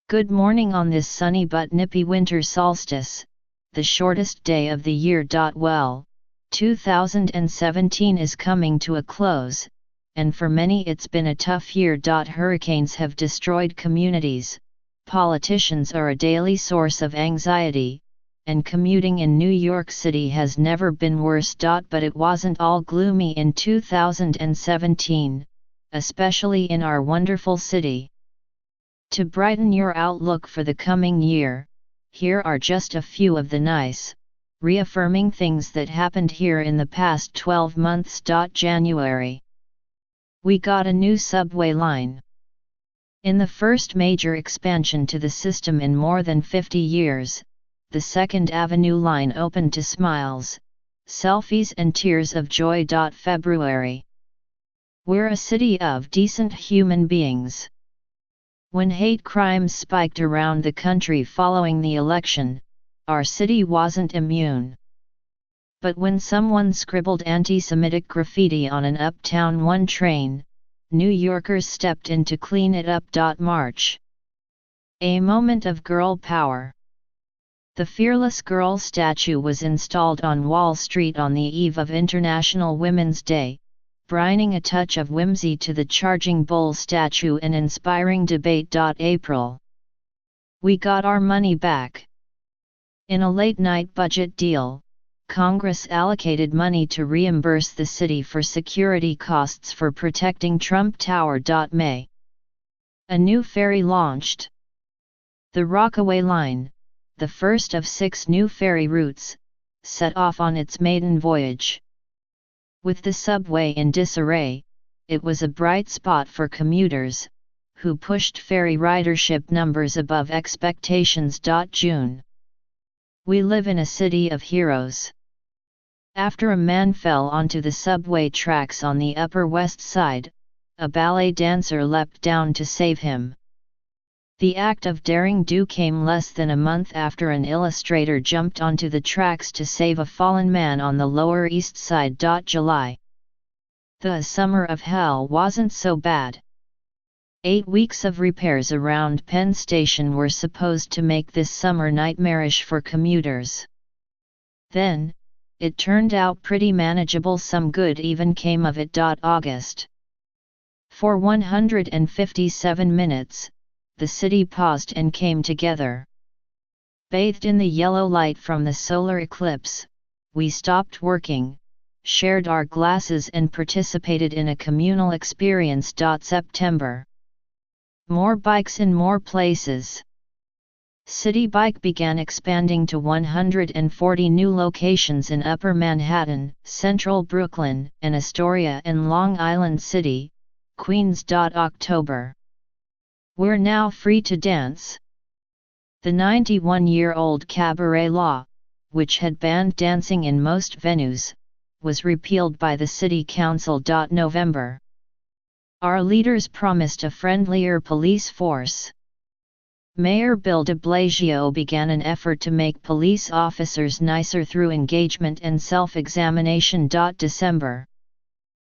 Good morning on this sunny but nippy winter solstice, the shortest day of the year. 2017 is coming to a close, and for many it's been a tough year. Hurricanes have destroyed communities, politicians are a daily source of anxiety, and commuting in New York City has never been worse. But it wasn't all gloomy in 2017, especially in our wonderful city. To brighten your outlook for the coming year, here are just a few of the nice, reaffirming things that happened here in the past 12 months. January. We got a new subway line. In the first major expansion to the system in more than 50 years, the 2nd Avenue line opened to smiles, selfies and tears of joy. February. We're a city of decent human beings. When hate crimes spiked around the country following the election, our city wasn't immune. But when someone scribbled anti-Semitic graffiti on an Uptown 1 train, New Yorkers stepped in to clean it up. March. A moment of girl power. The Fearless Girl statue was installed on Wall Street on the eve of International Women's Day, bringing a touch of whimsy to the Charging Bull statue and inspiring debate. April. We got our money back. In a late-night budget deal, Congress allocated money to reimburse the city for security costs for protecting Trump Tower. May. A new ferry launched. The Rockaway Line, the first of 6 new ferry routes, set off on its maiden voyage. With the subway in disarray, it was a bright spot for commuters, who pushed ferry ridership numbers above expectations. June. We live in a city of heroes. After a man fell onto the subway tracks on the Upper West Side, a ballet dancer leapt down to save him. The act of daring do came less than a month after an illustrator jumped onto the tracks to save a fallen man on the Lower East Side. July. The summer of hell wasn't so bad. 8 weeks of repairs around Penn Station were supposed to make this summer nightmarish for commuters. Then, it turned out pretty manageable. Some good even came of it. August. For 157 minutes, the city paused and came together. Bathed in the yellow light from the solar eclipse, we stopped working, shared our glasses and participated in a communal experience. September. More bikes in more places. City Bike began expanding to 140 new locations in Upper Manhattan, Central Brooklyn, and Astoria and Long Island City, Queens. October. We're now free to dance. The 91-year-old cabaret law, which had banned dancing in most venues, was repealed by the City Council. November. Our leaders promised a friendlier police force. Mayor Bill de Blasio began an effort to make police officers nicer through engagement and self-examination. December.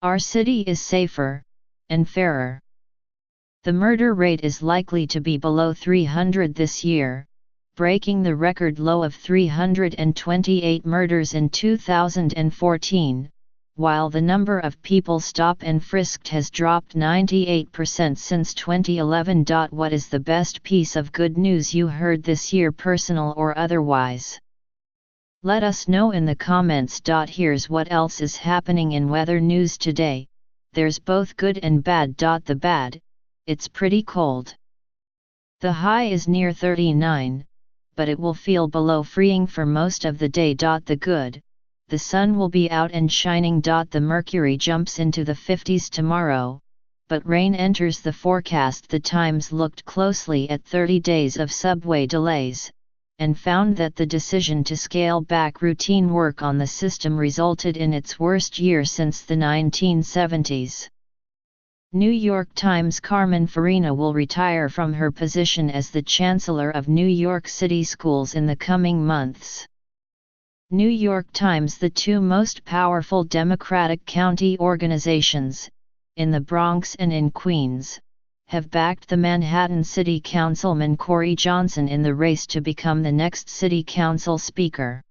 Our city is safer and fairer. The murder rate is likely to be below 300 this year, breaking the record low of 328 murders in 2014, while the number of people stopped and frisked has dropped 98% since 2011. What is the best piece of good news you heard this year, personal or otherwise? Let us know in the comments. Here's what else is happening in weather news today. There's both good and bad. The bad: it's pretty cold. The high is near 39, but it will feel below freezing for most of the day. The good: the sun will be out and shining. The mercury jumps into the 50s tomorrow, but rain enters the forecast. The Times looked closely at 30 days of subway delays, and found that the decision to scale back routine work on the system resulted in its worst year since the 1970s. New York Times: Carmen Farina will retire from her position as the Chancellor of New York City Schools in the coming months. New York Times: the 2 most powerful Democratic county organizations, in the Bronx and in Queens, have backed the Manhattan City Councilman Corey Johnson in the race to become the next City Council Speaker.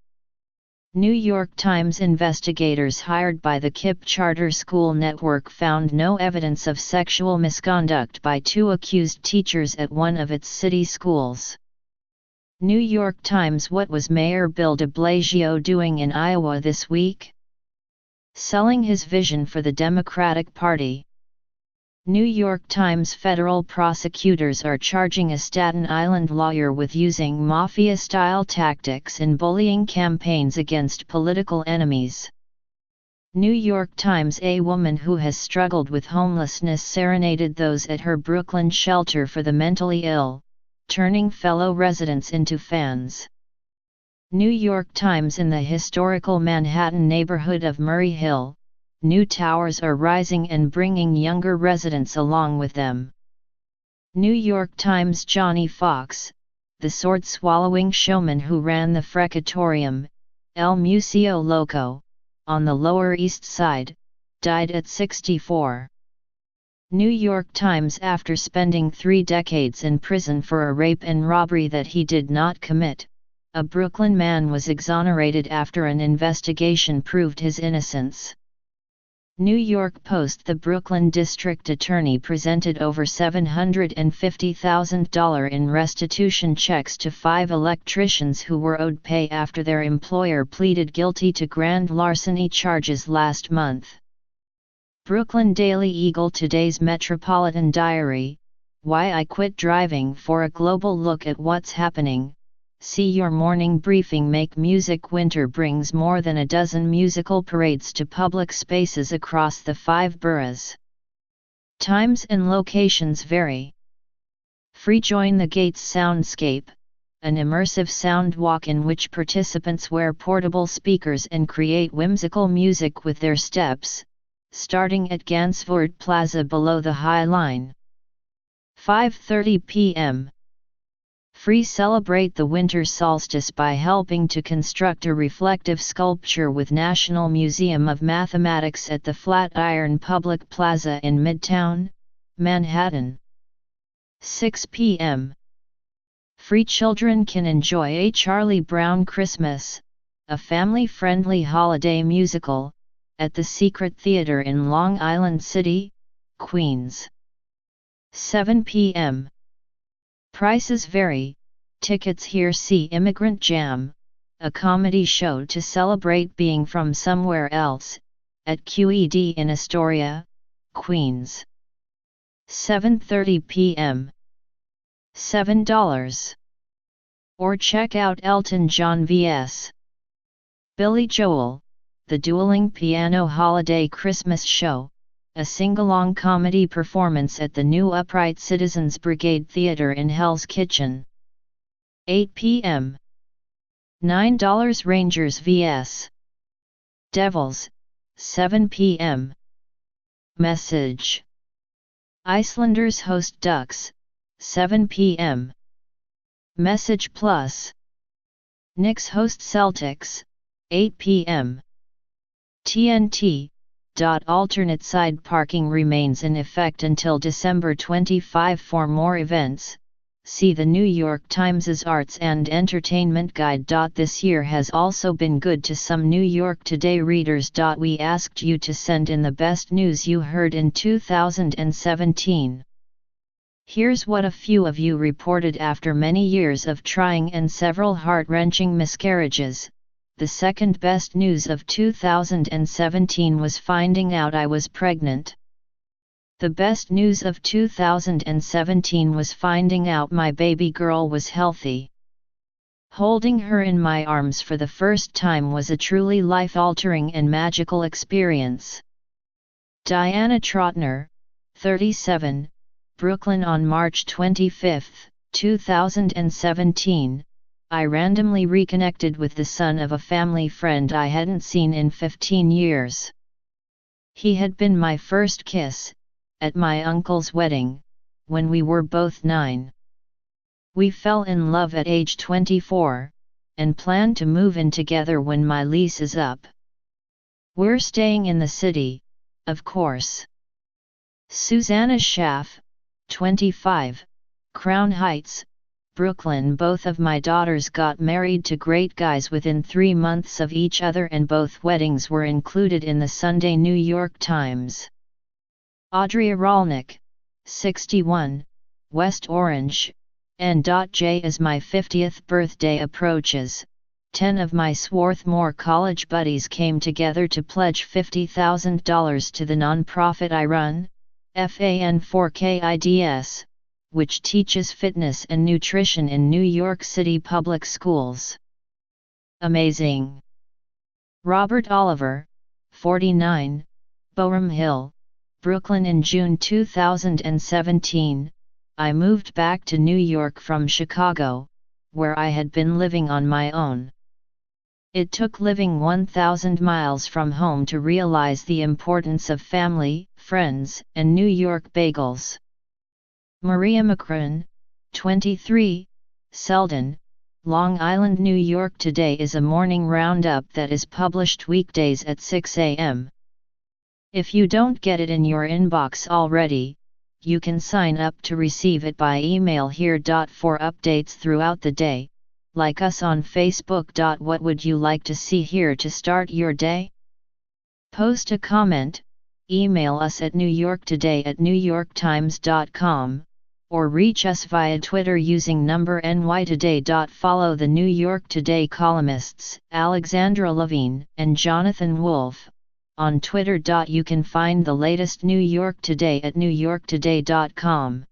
New York Times investigators hired by the KIPP Charter School Network found no evidence of sexual misconduct by two accused teachers at one of its city schools. New York Times: What was Mayor Bill de Blasio doing in Iowa this week? Selling his vision for the Democratic Party. New York Times: Federal prosecutors are charging a Staten Island lawyer with using mafia-style tactics in bullying campaigns against political enemies. New York Times: A woman who has struggled with homelessness serenaded those at her Brooklyn shelter for the mentally ill, turning fellow residents into fans. New York Times: In the historical Manhattan neighborhood of Murray Hill, new towers are rising and bringing younger residents along with them. New York Times: Johnny Fox, the sword-swallowing showman who ran the Frecatorium, El Museo Loco, on the Lower East Side, died at 64. New York Times: After spending 3 decades in prison for a rape and robbery that he did not commit, a Brooklyn man was exonerated after an investigation proved his innocence. New York Post: The Brooklyn District Attorney presented over $750,000 in restitution checks to 5 electricians who were owed pay after their employer pleaded guilty to grand larceny charges last month. Brooklyn Daily Eagle: Today's Metropolitan Diary, Why I Quit Driving. For a global look at what's happening, see your morning briefing. Make Music Winter brings more than a dozen musical parades to public spaces across the 5 boroughs. Times and locations vary. Free: Join the Gates Soundscape, an immersive sound walk in which participants wear portable speakers and create whimsical music with their steps, starting at Gansevoort Plaza below the High Line. 5:30 p.m. Free: Celebrate the winter solstice by helping to construct a reflective sculpture with National Museum of Mathematics at the Flatiron Public Plaza in Midtown, Manhattan. 6 p.m. Free: Children can enjoy A Charlie Brown Christmas, a family-friendly holiday musical, at the Secret Theater in Long Island City, Queens. 7 p.m. Prices vary. Tickets here. See Immigrant Jam, a comedy show to celebrate being from somewhere else, at QED in Astoria, Queens. 7:30 p.m. $7. Or check out Elton John vs. Billy Joel, the Dueling Piano Holiday Christmas Show, a sing-along comedy performance at the new Upright Citizens Brigade Theater in Hell's Kitchen. 8 p.m. $9. Rangers vs. Devils, 7 p.m. Message. Icelanders host Ducks, 7 p.m. Message Plus. Knicks host Celtics, 8 p.m. TNT. Alternate side parking remains in effect until December 25. For more events, see the New York Times's Arts and Entertainment Guide. This year has also been good to some New York Today readers. We asked you to send in the best news you heard in 2017. Here's what a few of you reported. After many years of trying and several heart-wrenching miscarriages, the second best news of 2017 was finding out I was pregnant. The best news of 2017 was finding out my baby girl was healthy. Holding her in my arms for the first time was a truly life-altering and magical experience. Diana Trotner, 37, Brooklyn. On March 25, 2017, I randomly reconnected with the son of a family friend I hadn't seen in 15 years. He had been my first kiss, at my uncle's wedding, when we were both 9. We fell in love at age 24, and plan to move in together when my lease is up. We're staying in the city, of course. Susanna Schaff, 25, Crown Heights, Brooklyn. Both of my daughters got married to great guys within 3 months of each other, and both weddings were included in the Sunday New York Times. Audrey Rolnick, 61, West Orange, N.J. As my 50th birthday approaches, 10 of my Swarthmore College buddies came together to pledge $50,000 to the nonprofit I run, FAN4KIDS, which teaches fitness and nutrition in New York City public schools. Amazing! Robert Oliver, 49, Boerum Hill, Brooklyn. In June 2017, I moved back to New York from Chicago, where I had been living on my own. It took living 1,000 miles from home to realize the importance of family, friends, and New York bagels. Maria Macron, 23, Selden, Long Island, New York. Today is a morning roundup that is published weekdays at 6 a.m. If you don't get it in your inbox already, you can sign up to receive it by email here. For updates throughout the day, like us on Facebook. What would you like to see here to start your day? Post a comment, email us at newyorktoday@newyorktimes.com, or reach us via Twitter using number NYToday. Follow the New York Today columnists Alexandra Levine and Jonathan Wolfe on Twitter. You can find the latest New York Today at newyorktoday.com.